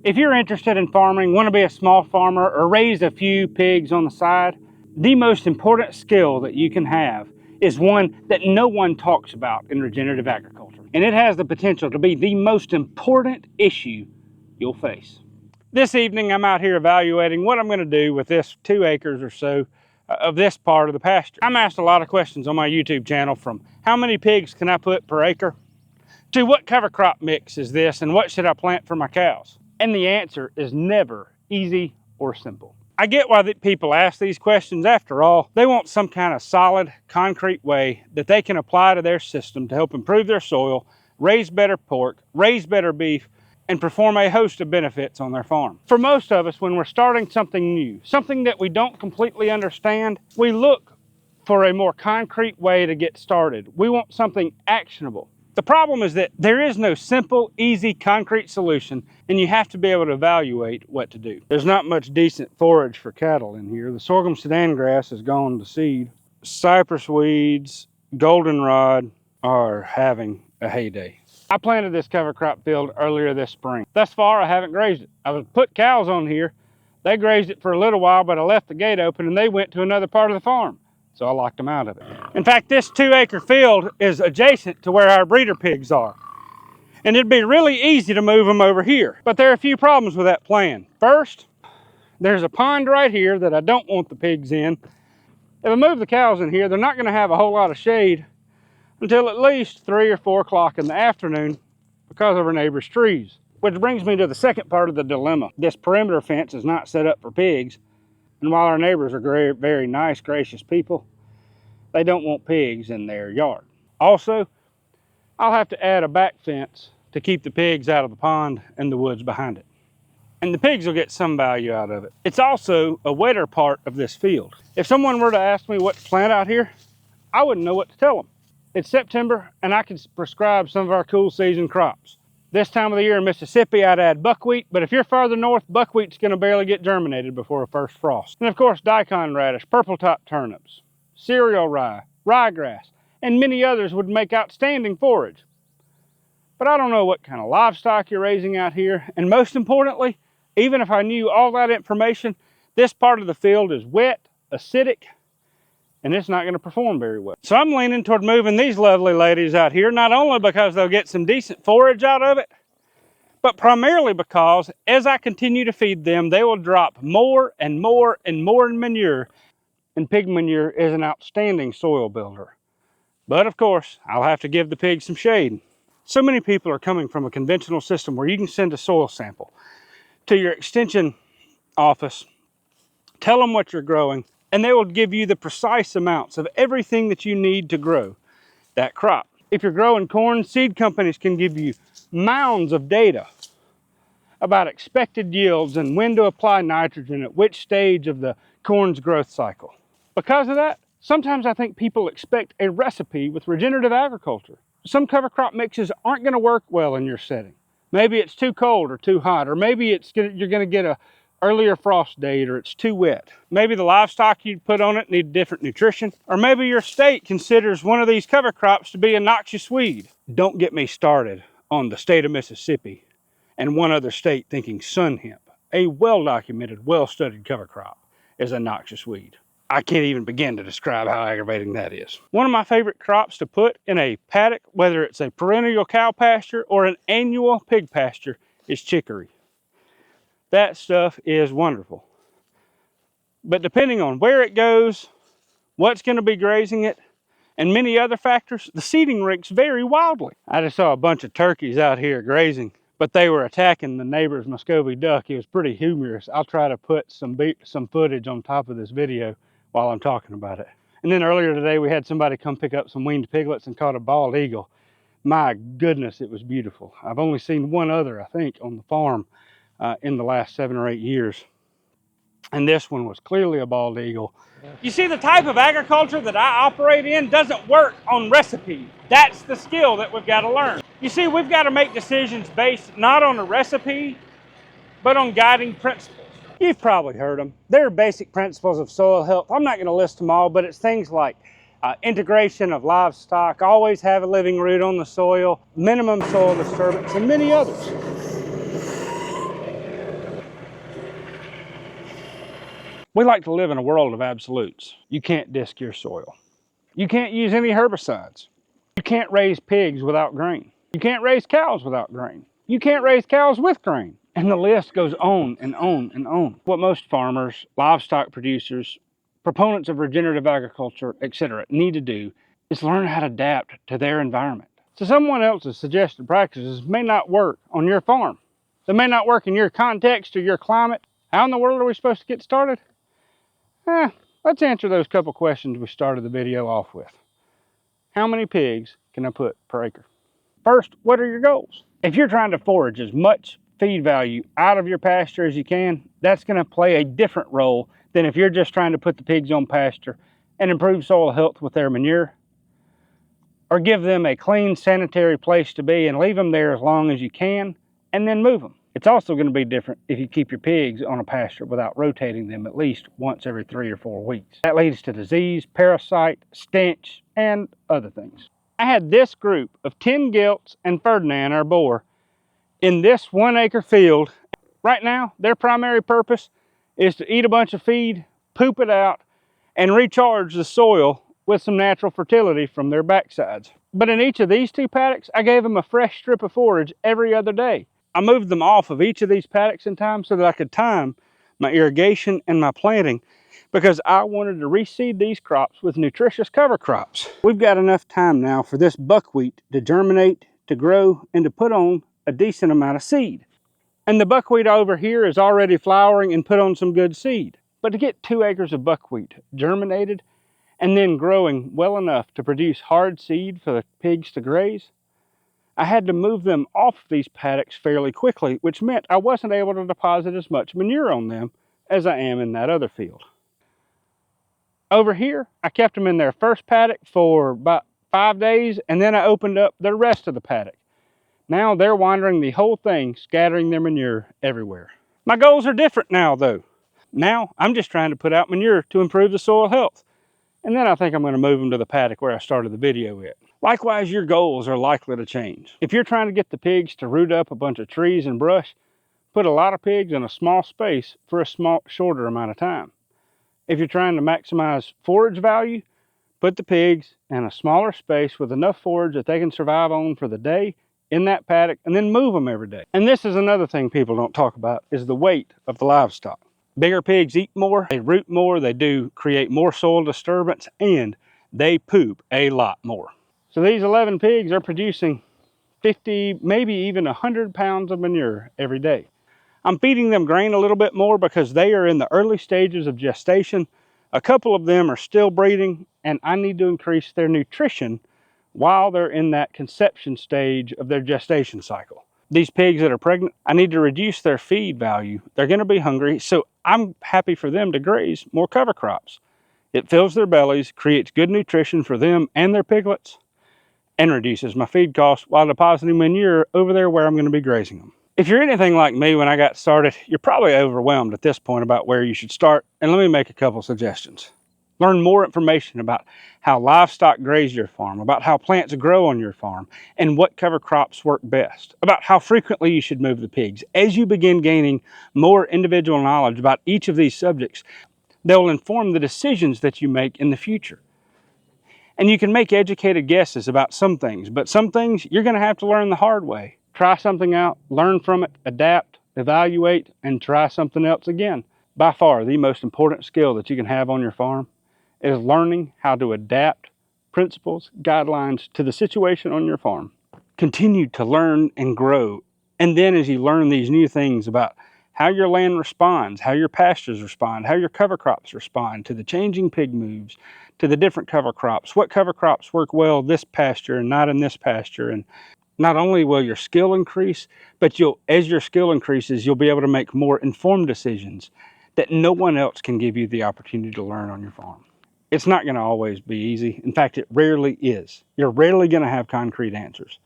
If you're interested in farming, want to be a small farmer, or raise a few pigs on the side, the most important skill that you can have is one that no one talks about in regenerative agriculture. And it has the potential to be the most important issue you'll face. This evening, I'm out here evaluating what I'm going to do with this 2 acres or so of this part of the pasture. I'm asked a lot of questions on my YouTube channel, from how many pigs can I put per acre to what cover crop mix is this and what should I plant for my cows. And the answer is never easy or simple. I get why people ask these questions. After all, they want some kind of solid, concrete way that they can apply to their system to help improve their soil, raise better pork, raise better beef, and perform a host of benefits on their farm. For most of us, when we're starting something new, something that we don't completely understand, we look for a more concrete way to get started. We want something actionable. The problem is that there is no simple, easy, concrete solution, and you have to be able to evaluate what to do. There's not much decent forage for cattle in here. The sorghum Sudan grass has gone to seed. Cypress weeds, goldenrod are having a heyday. I planted this cover crop field earlier this spring. Thus far, I haven't grazed it. I was put cows on here. They grazed it for a little while, but I left the gate open and they went to another part of the farm. So I locked them out of it. In fact, this 2 acre field is adjacent to where our breeder pigs are. And it'd be really easy to move them over here. But there are a few problems with that plan. First, there's a pond right here that I don't want the pigs in. If I move the cows in here, they're not gonna have a whole lot of shade until at least 3 or 4 o'clock in the afternoon because of our neighbor's trees. Which brings me to the second part of the dilemma. This perimeter fence is not set up for pigs. And while our neighbors are very nice, gracious people, they don't want pigs in their yard. Also, I'll have to add a back fence to keep the pigs out of the pond and the woods behind it. And the pigs will get some value out of it. It's also a wetter part of this field. If someone were to ask me what to plant out here, I wouldn't know what to tell them. It's September and I can prescribe some of our cool season crops. This time of the year in Mississippi, I'd add buckwheat, but if you're farther north, buckwheat's gonna barely get germinated before a first frost. And of course, daikon radish, purple top turnips, cereal rye, ryegrass, and many others would make outstanding forage. But I don't know what kind of livestock you're raising out here, and most importantly, even if I knew all that information, this part of the field is wet, acidic, and it's not going to perform very well. So I'm leaning toward moving these lovely ladies out here, not only because they'll get some decent forage out of it, but primarily because as I continue to feed them, they will drop more and more and more manure, and pig manure is an outstanding soil builder. But of course, I'll have to give the pigs some shade. So many people are coming from a conventional system where you can send a soil sample to your extension office, tell them what you're growing, and they will give you the precise amounts of everything that you need to grow that crop. If you're growing corn, seed companies can give you mounds of data about expected yields and when to apply nitrogen at which stage of the corn's growth cycle. Because of that, sometimes I think people expect a recipe with regenerative agriculture. Some cover crop mixes aren't going to work well in your setting. Maybe it's too cold or too hot, or maybe you're going to get a earlier frost date, or it's too wet. Maybe the livestock you put on it need different nutrition, or maybe your state considers one of these cover crops to be a noxious weed. Don't get me started on the state of Mississippi and one other state thinking sun hemp, a well-documented, well-studied cover crop, is a noxious weed. I can't even begin to describe how aggravating that is. One of my favorite crops to put in a paddock, whether it's a perennial cow pasture or an annual pig pasture, is chicory. That stuff is wonderful. But depending on where it goes, what's going to be grazing it, and many other factors, the seeding ranks vary wildly. I just saw a bunch of turkeys out here grazing, but they were attacking the neighbor's Muscovy duck. It was pretty humorous. I'll try to put some footage on top of this video while I'm talking about it. And then earlier today, we had somebody come pick up some weaned piglets and caught a bald eagle. My goodness, it was beautiful. I've only seen one other, I think, on the farm in the last 7 or 8 years. And this one was clearly a bald eagle. You see, the type of agriculture that I operate in doesn't work on recipe. That's the skill that we've got to learn. You see, we've got to make decisions based not on a recipe, but on guiding principles. You've probably heard them. There are basic principles of soil health. I'm not going to list them all, but it's things like integration of livestock, always have a living root on the soil, minimum soil disturbance, and many others. We like to live in a world of absolutes. You can't disc your soil. You can't use any herbicides. You can't raise pigs without grain. You can't raise cows without grain. You can't raise cows with grain. And the list goes on and on and on. What most farmers, livestock producers, proponents of regenerative agriculture, etc., need to do is learn how to adapt to their environment. So someone else's suggested practices may not work on your farm. They may not work in your context or your climate. How in the world are we supposed to get started? Let's answer those couple questions we started the video off with. How many pigs can I put per acre? First, what are your goals? If you're trying to forage as much feed value out of your pasture as you can, that's going to play a different role than if you're just trying to put the pigs on pasture and improve soil health with their manure, or give them a clean, sanitary place to be and leave them there as long as you can and then move them. It's also going to be different if you keep your pigs on a pasture without rotating them at least once every 3 or 4 weeks. That leads to disease, parasite, stench, and other things. I had this group of 10 gilts and Ferdinand, our boar, in this 1 acre field. Right now, their primary purpose is to eat a bunch of feed, poop it out, and recharge the soil with some natural fertility from their backsides. But in each of these 2 paddocks, I gave them a fresh strip of forage every other day. I moved them off of each of these paddocks in time so that I could time my irrigation and my planting, because I wanted to reseed these crops with nutritious cover crops. We've got enough time now for this buckwheat to germinate, to grow, and to put on a decent amount of seed. And the buckwheat over here is already flowering and put on some good seed. But to get 2 acres of buckwheat germinated and then growing well enough to produce hard seed for the pigs to graze, I had to move them off these paddocks fairly quickly, which meant I wasn't able to deposit as much manure on them as I am in that other field. Over here, I kept them in their first paddock for about 5 days, and then I opened up the rest of the paddock. Now they're wandering the whole thing, scattering their manure everywhere. My goals are different now, though. Now I'm just trying to put out manure to improve the soil health. And then I think I'm going to move them to the paddock where I started the video with. Likewise, your goals are likely to change. If you're trying to get the pigs to root up a bunch of trees and brush, put a lot of pigs in a small space for a shorter amount of time. If you're trying to maximize forage value, put the pigs in a smaller space with enough forage that they can survive on for the day in that paddock, and then move them every day. And this is another thing people don't talk about, is the weight of the livestock. Bigger pigs eat more, they root more, they do create more soil disturbance, and they poop a lot more. So these 11 pigs are producing 50, maybe even 100 pounds of manure every day. I'm feeding them grain a little bit more because they are in the early stages of gestation. A couple of them are still breeding, and I need to increase their nutrition while they're in that conception stage of their gestation cycle. These pigs that are pregnant, I need to reduce their feed value. They're going to be hungry, so I'm happy for them to graze more cover crops. It fills their bellies, creates good nutrition for them and their piglets, and reduces my feed costs while depositing manure over there where I'm going to be grazing them. If you're anything like me when I got started, you're probably overwhelmed at this point about where you should start, and let me make a couple suggestions. Learn more information about how livestock graze your farm, about how plants grow on your farm, and what cover crops work best, about how frequently you should move the pigs. As you begin gaining more individual knowledge about each of these subjects, they'll inform the decisions that you make in the future. And you can make educated guesses about some things, but some things you're going to have to learn the hard way. Try something out, learn from it, adapt, evaluate, and try something else again. By far, the most important skill that you can have on your farm is learning how to adapt principles, guidelines to the situation on your farm. Continue to learn and grow. And then as you learn these new things about how your land responds, how your pastures respond, how your cover crops respond to the changing pig moves, to the different cover crops, what cover crops work well this pasture and not in this pasture. And not only will your skill increase, but as your skill increases, you'll be able to make more informed decisions that no one else can give you the opportunity to learn on your farm. It's not going to always be easy. In fact, it rarely is. You're rarely going to have concrete answers.